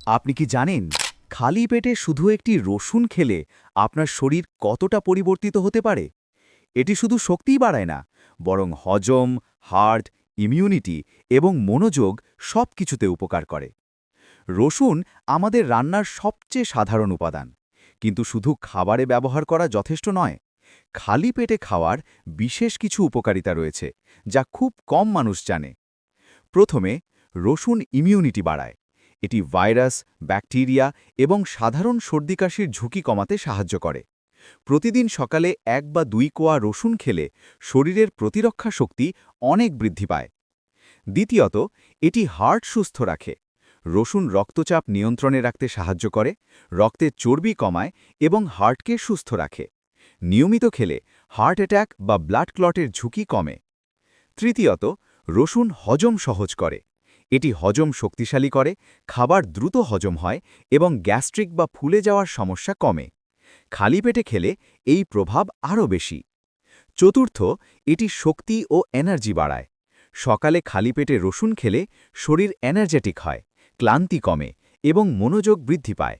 আপনি কি জানেন খালি পেটে শুধু একটি রসুন খেলে আপনার শরীর কতটা পরিবর্তিত হতে পারে? এটি শুধু শক্তিই বাড়ায় না, বরং হজম, হার্ট, ইমিউনিটি এবং মনোযোগ সব কিছুতে উপকার করে। রসুন আমাদের রান্নার সবচেয়ে সাধারণ উপাদান, কিন্তু শুধু খাবারে ব্যবহার করা যথেষ্ট নয়। খালি পেটে খাওয়ার বিশেষ কিছু উপকারিতা রয়েছে, যা খুব কম মানুষ জানে। প্রথমে, রসুন ইমিউনিটি বাড়ায়। এটি ভাইরাস, ব্যাকটেরিয়া এবং সাধারণ সর্দি-কাশির ঝুঁকি কমাতে সাহায্য করে। প্রতিদিন সকালে ১ বা ২ কোয়া রসুন খেলে শরীরের প্রতিরক্ষা শক্তি অনেক বৃদ্ধি পায়। দ্বিতীয়ত, এটি হার্ট সুস্থ রাখে। রসুন রক্তচাপ নিয়ন্ত্রণে রাখতে সাহায্য করে, রক্তের চর্বি কমায় এবং হার্টকে সুস্থ রাখে। নিয়মিত খেলে হার্ট অ্যাটাক বা ব্লাড ক্লটের ঝুঁকি কমে। তৃতীয়ত, রসুন হজম সহজ করে। এটি হজম শক্তিশালী করে, খাবার দ্রুত হজম হয় এবং গ্যাস্ট্রিক বা ফুলে যাওয়ার সমস্যা কমে। খালি পেটে খেলে এই প্রভাব আরও বেশি। চতুর্থ, এটি শক্তি ও এনার্জি বাড়ায়। সকালে খালি পেটে রসুন খেলে শরীর এনার্জেটিক হয়, ক্লান্তি কমে এবং মনোযোগ বৃদ্ধি পায়।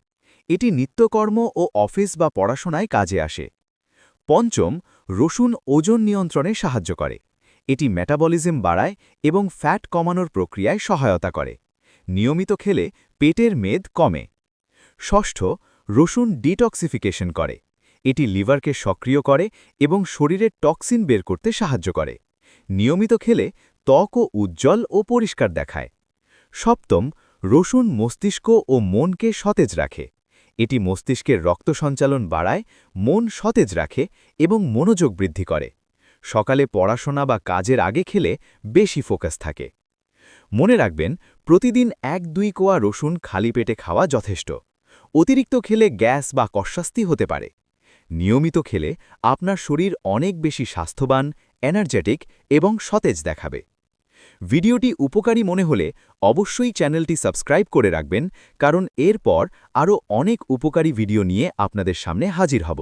এটি নিত্যকর্ম ও অফিস বা পড়াশোনায় কাজে আসে। পঞ্চম, রসুন ওজন নিয়ন্ত্রণে সাহায্য করে। এটি মেটাবলিজম বাড়ায় এবং ফ্যাট কমানোর প্রক্রিয়ায় সহায়তা করে। নিয়মিত খেলে পেটের মেদ কমে। ষষ্ঠ, রসুন ডিটক্সিফিকেশন করে। এটি লিভারকে সক্রিয় করে এবং শরীরের টক্সিন বের করতে সাহায্য করে। নিয়মিত খেলে ত্বকও উজ্জ্বল ও পরিষ্কার দেখায়। সপ্তম, রসুন মস্তিষ্ক ও মনকে সতেজ রাখে। এটি মস্তিষ্কের রক্ত সঞ্চালন বাড়ায়, মন সতেজ রাখে এবং মনোযোগ বৃদ্ধি করে। সকালে পড়াশোনা বা কাজের আগে খেলে বেশি ফোকাস থাকে। মনে রাখবেন, প্রতিদিন ১-২ কোয়া রসুন খালি পেটে খাওয়া যথেষ্ট। অতিরিক্ত খেলে গ্যাস বা কষ্মাস্তি হতে পারে। নিয়মিত খেলে আপনার শরীর অনেক বেশি স্বাস্থ্যবান, এনার্জেটিক এবং সতেজ দেখাবে। ভিডিওটি উপকারী মনে হলে অবশ্যই চ্যানেলটি সাবস্ক্রাইব করে রাখবেন, কারণ এরপর আরও অনেক উপকারী ভিডিও নিয়ে আপনাদের সামনে হাজির হব।